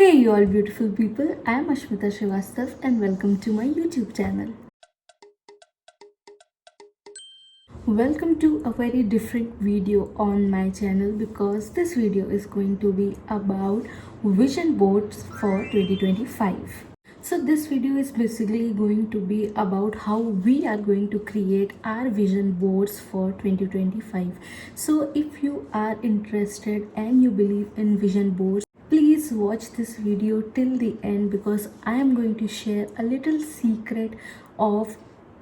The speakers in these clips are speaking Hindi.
Hey you all beautiful people, I am Ashmita Srivastav and welcome to my YouTube channel. Welcome to a very different video on my channel because this video is going to be about vision boards for 2025. So this video is basically going to be about how we are going to create our vision boards for 2025. So if you are interested and you believe in vision boards, please watch this video till the end because I am going to share a little secret of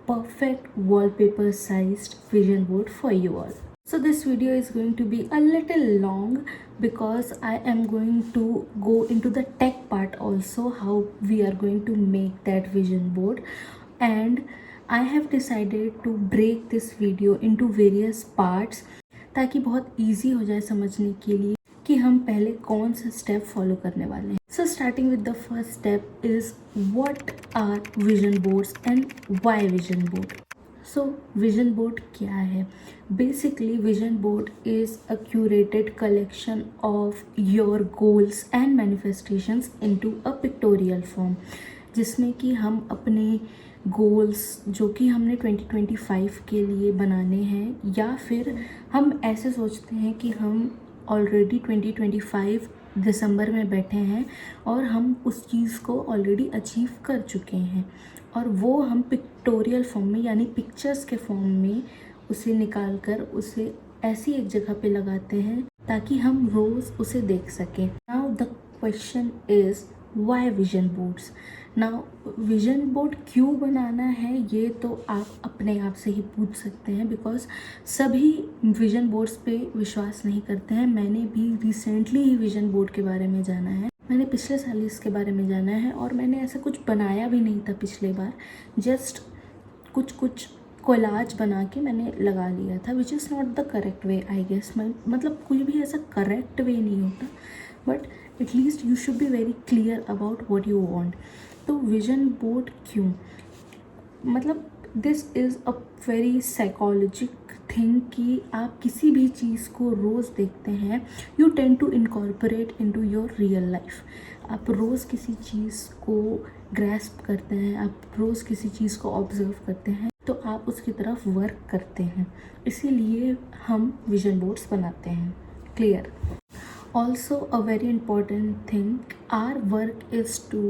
perfect wallpaper sized vision board for you all. So this video is going to be a little long because I am going to go into the tech part also, how we are going to make that vision board, and I have decided to break this video into various parts ताकि बहुत ईजी हो जाए समझने के लिए कि हम पहले कौन सा स्टेप फॉलो करने वाले हैं. So starting with the first step is what are vision boards and why vision board. So vision board क्या है? Basically vision board is a curated collection of your goals and manifestations into a pictorial form, जिसमें कि हम अपने गोल्स जो कि हमने 2025 के लिए बनाने हैं, या फिर हम ऐसे सोचते हैं कि हम ऑलरेडी 2025 दिसंबर में बैठे हैं और हम उस चीज़ को ऑलरेडी अचीव कर चुके हैं, और वो हम पिक्टोरियल फॉर्म में यानी पिक्चर्स के फॉर्म में उसे निकाल कर उसे ऐसी एक जगह पे लगाते हैं ताकि हम रोज़ उसे देख सकें. Now the question is why vision boards. Now vision board क्यों बनाना है ये तो आप अपने आप से ही पूछ सकते हैं, बिकॉज सभी विजन बोर्ड्स पे विश्वास नहीं करते हैं. मैंने भी रिसेंटली ही विजन बोर्ड के बारे में जाना है, मैंने पिछले साल ही इसके बारे में जाना है, और मैंने ऐसा कुछ बनाया भी नहीं था पिछले बार. जस्ट कुछ कोलाज बना के मैंने लगा लिया था, which is not the correct way I guess. मतलब कोई भी ऐसा करेक्ट वे नहीं होता, but at least you should be very clear about what you want. तो विजन बोर्ड क्यों? मतलब this is a very psychologic thing कि आप किसी भी चीज़ को रोज़ देखते हैं, you tend to incorporate into your real life. आप रोज़ किसी चीज़ को ग्रैस्प करते हैं, आप रोज़ किसी चीज़ को ऑब्जर्व करते हैं, तो आप उसकी तरफ वर्क करते हैं. इसीलिए हम विजन बोर्ड्स बनाते हैं. Clear? Also a very important thing, our work is to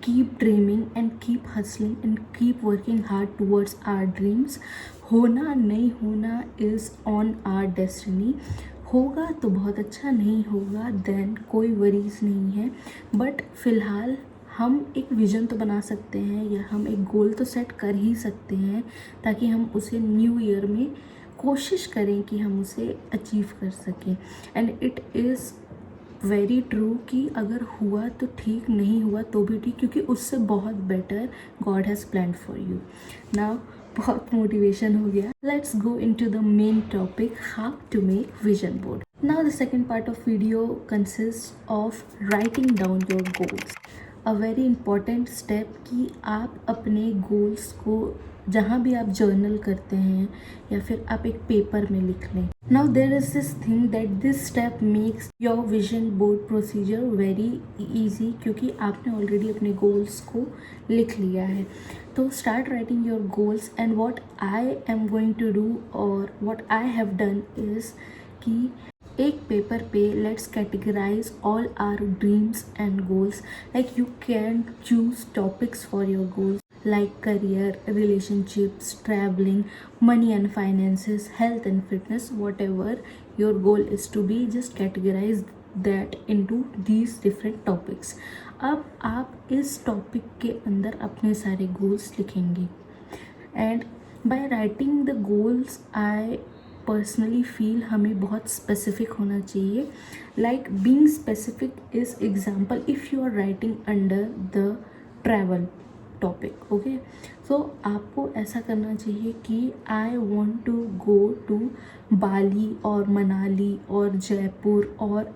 keep dreaming and keep hustling and keep working hard towards our dreams. होना नहीं होना is on our destiny. होगा तो बहुत अच्छा, नहीं होगा देन कोई वरीज नहीं है. बट फ़िलहाल हम एक विज़न तो बना सकते हैं या हम एक गोल तो सेट कर ही सकते हैं ताकि हम उसे न्यू ईयर में कोशिश करें कि हम उसे अचीव कर सकें. And it is very true कि अगर हुआ तो ठीक, नहीं हुआ तो भी ठीक, क्योंकि उससे बहुत better God has planned for you. Now बहुत मोटिवेशन हो गया. Let's go into the main topic, how to make vision board. Now the second part of video consist of writing down your goals. A very important step कि आप अपने गोल्स को जहाँ भी आप जर्नल करते हैं या फिर आप एक पेपर में लिख लें. Now there is this thing that this step makes your vision board procedure very easy, क्योंकि आपने ऑलरेडी अपने गोल्स को लिख लिया है. तो start writing your goals, and what I am going to do और what I have done is कि एक पेपर पे let's categorize all our dreams and goals. Like you can choose topics for your goals like career, relationships, traveling, money and finances, health and fitness, whatever your goal is to be, just categorize that into these different topics. अब आप इस टॉपिक के अंदर अपने सारे गोल्स लिखेंगे, and by writing the goals I personally feel हमें बहुत स्पेसिफिक होना चाहिए. Like being specific is example, if you are writing under the travel topic, okay, so आपको ऐसा करना चाहिए कि I want to go to Bali और मनाली और जयपुर और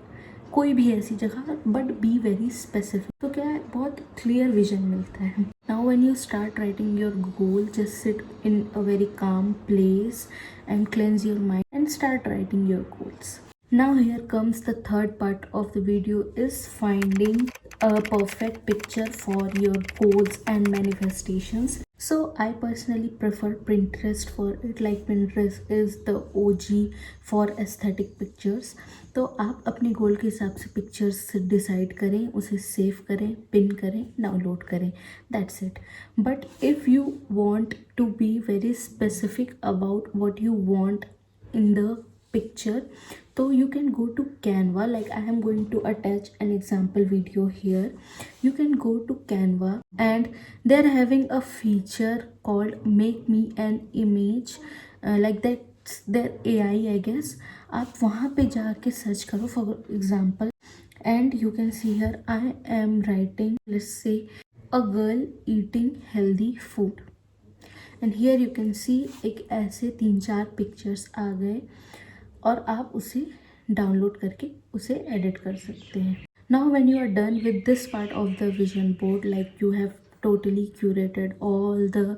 कोई भी ऐसी जगह, बट बी वेरी स्पेसिफिक. तो क्या है, बहुत क्लियर विजन मिलता है. Now when you start writing your goal, just sit in a very calm place and cleanse your mind and start writing your goals. Now here comes the third part of the video, is finding a perfect picture for your goals and manifestations. So I personally prefer Pinterest for it. Like Pinterest is the OG for aesthetic pictures. तो आप अपने गोल के हिसाब से पिक्चर्स डिसाइड करें, उसे सेव करें, पिन करें, डाउनलोड करें, that's it. But if you want to be very specific about what you want in the picture, so you can go to Canva. Like I am going to attach an example video here. You can go to Canva and they're having a feature called make me an image, like that's their AI I guess. आप वहाँ पे जाके सर्च करो for example and you can see here I am writing, let's say, a girl eating healthy food. And here you can see एक ऐसे 3-4 पिक्चर्स आ गए और आप उसे डाउनलोड करके उसे एडिट कर सकते हैं. Now when you are done with this part of the vision board, like you have totally curated all the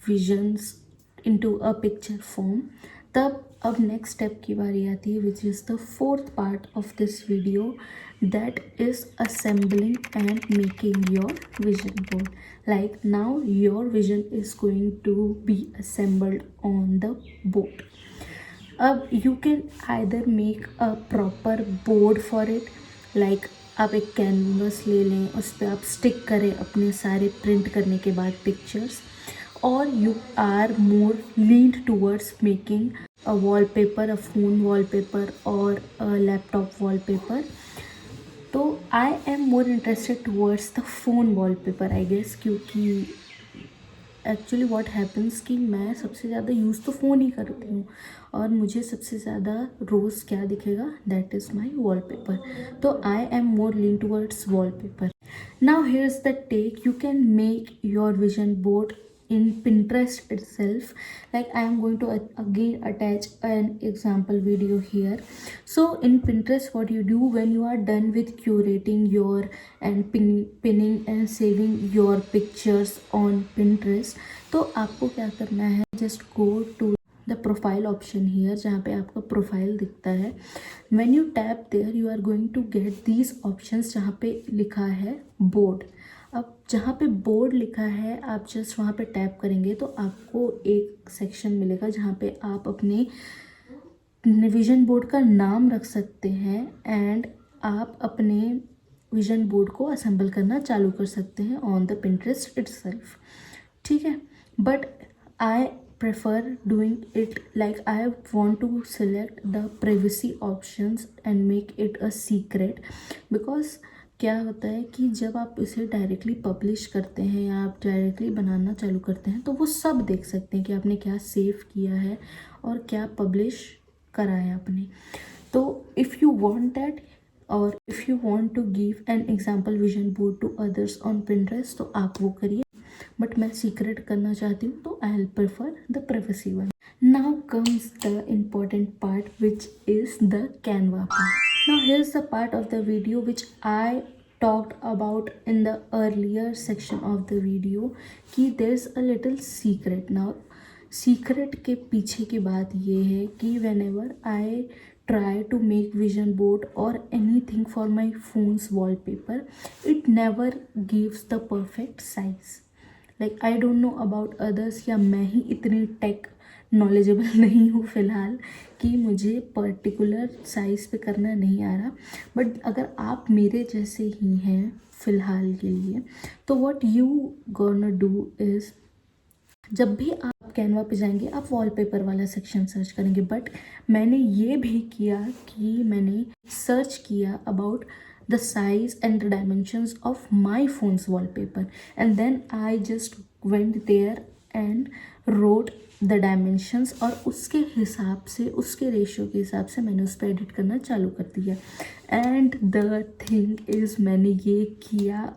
visions into a picture form, तब अब नेक्स्ट स्टेप की बारी आती है which is the fourth part of this video, that is assembling and making your vision board. Like now your vision is going to be assembled on the board. अब you can either make a proper board for it, like आप एक कैनवस ले लें, उस पर आप स्टिक करें अपने सारे प्रिंट करने के बाद पिक्चर्स, और you are more leaned towards making a wallpaper, a phone wallpaper or a laptop wallpaper. तो I am more interested towards the phone wallpaper I guess, क्योंकि एक्चुअली व्हाट हैपन्स कि मैं सबसे ज़्यादा यूज़ तो फ़ोन ही करती हूँ और मुझे सबसे ज़्यादा रोज़ क्या दिखेगा, दैट इज़ माई वॉलपेपर. तो I am more lean towards wallpaper. Now here's the take, you can make your vision board in Pinterest itself. Like I am going to again attach an example video here. So in Pinterest, what you do when you are done with curating your and pinning and saving your pictures on Pinterest, तो आपको क्या करना है, just go to the profile option here, जहाँ पे आपका प्रोफाइल दिखता है. when you tap there you are going to get these options जहाँ पे लिखा है बोर्ड. अब जहाँ पे बोर्ड लिखा है आप जस्ट वहाँ पे टैप करेंगे तो आपको एक सेक्शन मिलेगा जहाँ पे आप अपने विजन बोर्ड का नाम रख सकते हैं एंड आप अपने विजन बोर्ड को असेंबल करना चालू कर सकते हैं ऑन द Pinterest itself. ठीक है, but I prefer doing it like I want to select the privacy options and make it a secret, because क्या होता है कि जब आप इसे डायरेक्टली पब्लिश करते हैं या आप डायरेक्टली बनाना चालू करते हैं तो वो सब देख सकते हैं कि आपने क्या सेव किया है और क्या पब्लिश करा है आपने. तो इफ़ यू वांट दैट और if you want to give an example vision board to others on Pinterest तो आप वो करिए, बट मैं सीक्रेट करना चाहती हूँ तो I will prefer the privacy one. Now comes the important part which is the Canva part. Now here's the part of the video which I talked about in the earlier section of the video कि there's a little secret. Now secret के पीछे की बात ये है कि whenever I try to make vision board or anything for my phone's wallpaper, it never gives the perfect size. Like I don't know about others, या मैं ही इतनी टेक नॉलेजेबल नहीं हूँ फ़िलहाल कि मुझे पर्टिकुलर साइज़ पे करना नहीं आ रहा. बट अगर आप मेरे जैसे ही हैं फ़िलहाल के लिए तो what you gonna do is, जब भी आप कैनवा पे जाएंगे आप वॉलपेपर वाला सेक्शन सर्च करेंगे. बट मैंने ये भी किया कि मैंने सर्च किया about the size and the dimensions of my phone's wallpaper, and then I just went there and wrote the dimensions और उसके हिसाब से, उसके रेशियो के हिसाब से मैंने उस पर एडिट करना चालू कर दिया. एंड द थिंग इज़ मैंने ये किया,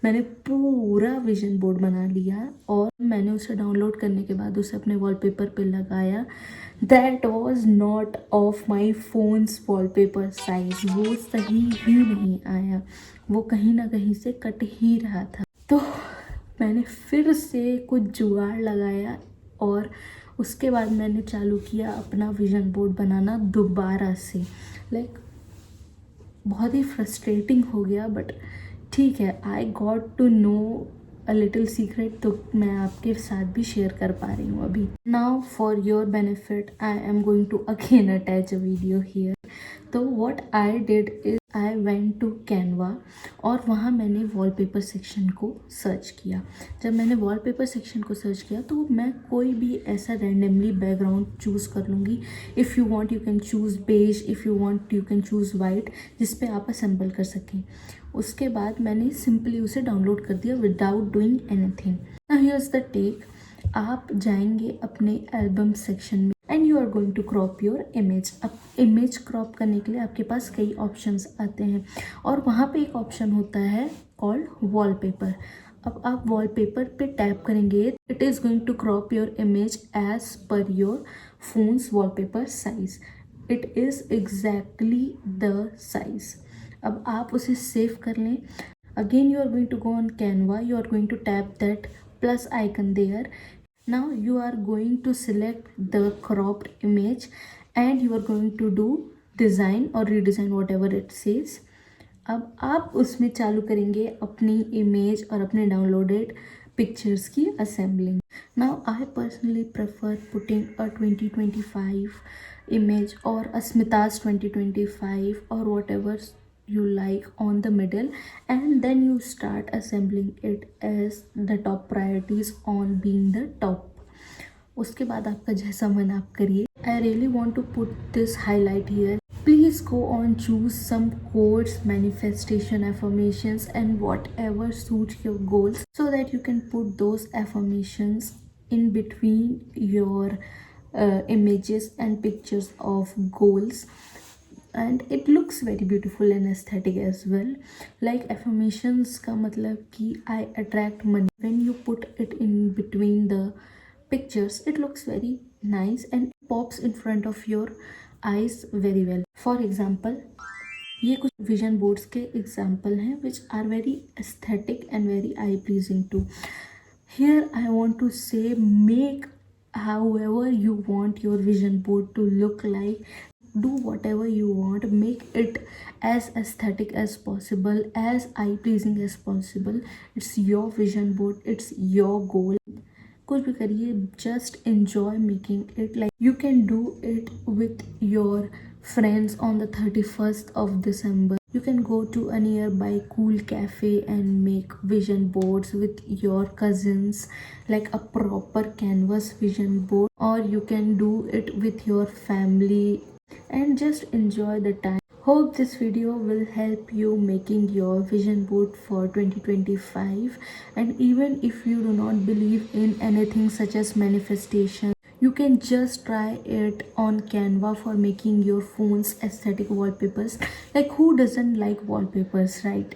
मैंने पूरा विजन बोर्ड बना लिया और मैंने उसे डाउनलोड करने के बाद उसे अपने वॉलपेपर पे लगाया. That was not of my phones wallpaper size. वो सही ही नहीं आया, वो कहीं ना कहीं से कट ही रहा था. तो मैंने फिर से कुछ जुगाड़ लगाया और उसके बाद मैंने चालू किया अपना विजन बोर्ड बनाना दोबारा से. लाइक बहुत ही फ्रस्ट्रेटिंग हो गया, बट ठीक है, I got to know a little secret, तो मैं आपके साथ भी शेयर कर पा रही हूँ अभी. Now for your benefit I am going to again attach a video here. तो what I did is I went to Canva और वहाँ मैंने वॉलपेपर सेक्शन को सर्च किया. जब मैंने वॉलपेपर सेक्शन को सर्च किया तो मैं कोई भी ऐसा रैंडमली बैकग्राउंड चूज़ कर लूँगी. If you want you can choose beige, if you want you can choose white, जिस पे आप असेंबल कर सकें. उसके बाद मैंने सिंपली उसे डाउनलोड कर दिया without doing anything. Now here's the take. आप जाएंगे अपने एल्बम सेक्शन में and you are going to crop your image. अब इमेज क्रॉप करने के लिए आपके पास कई ऑप्शंस आते हैं और वहाँ पे एक ऑप्शन होता है कॉल्ड वॉलपेपर. अब आप वॉलपेपर पे टैप करेंगे. It is going to crop your image as per your phone's wallpaper size. It is exactly the size. अब आप उसे सेव कर लें. Again you are going to go on Canva, you are going to tap that plus icon there. Now you are going to select the cropped image and you are going to do design or redesign whatever it says. अब आप उसमें चालू करेंगे अपनी इमेज और अपने डाउनलोडेड पिक्चर्स की assembling. Now I personally prefer putting a 2025 image or a Smita's 2025 or whatever you like on the middle, and then you start assembling it as the top priorities on being the top. उसके बाद आपका जैसा मन आप करिए. I really want to put this highlight here. Please go on, choose some quotes, manifestation, affirmations and whatever suits your goals so that you can put those affirmations in between your images and pictures of goals, and it looks very beautiful and aesthetic as well. Like affirmations का मतलब कि I attract money. When you put it in between the pictures, it looks very nice and pops in front of your eyes very well. For example, ये कुछ विजन बोर्ड्स के एग्जाम्पल हैं which are very aesthetic and very eye pleasing too. Here I want to say, make however you want your vision board to look like. Do whatever you want, make it as aesthetic as possible, as eye pleasing as possible. It's your vision board, it's your goal. कुछ भी करिए, just enjoy making it. Like you can do it with your friends on the 31st of December. You can go to a nearby cool cafe and make vision boards with your cousins, like a proper canvas vision board, or you can do it with your family and just enjoy the time. Hope this video will help you making your vision board for 2025. And even if you do not believe in anything such as manifestation, you can just try it on Canva for making your phone's aesthetic wallpapers. Like who doesn't like wallpapers, right?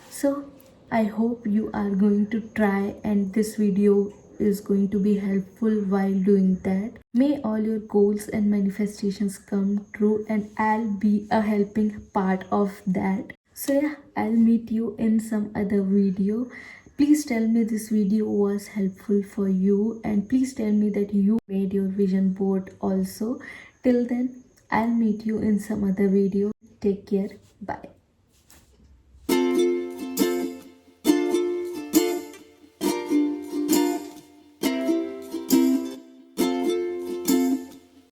So I hope you are going to try and this video is going to be helpful while doing that. May all your goals and manifestations come true and I'll be a helping part of that. So yeah, I'll meet you in some other video. Please tell me this video was helpful for you and please tell me that you made your vision board also. Till then, I'll meet you in some other video. Take care. Bye.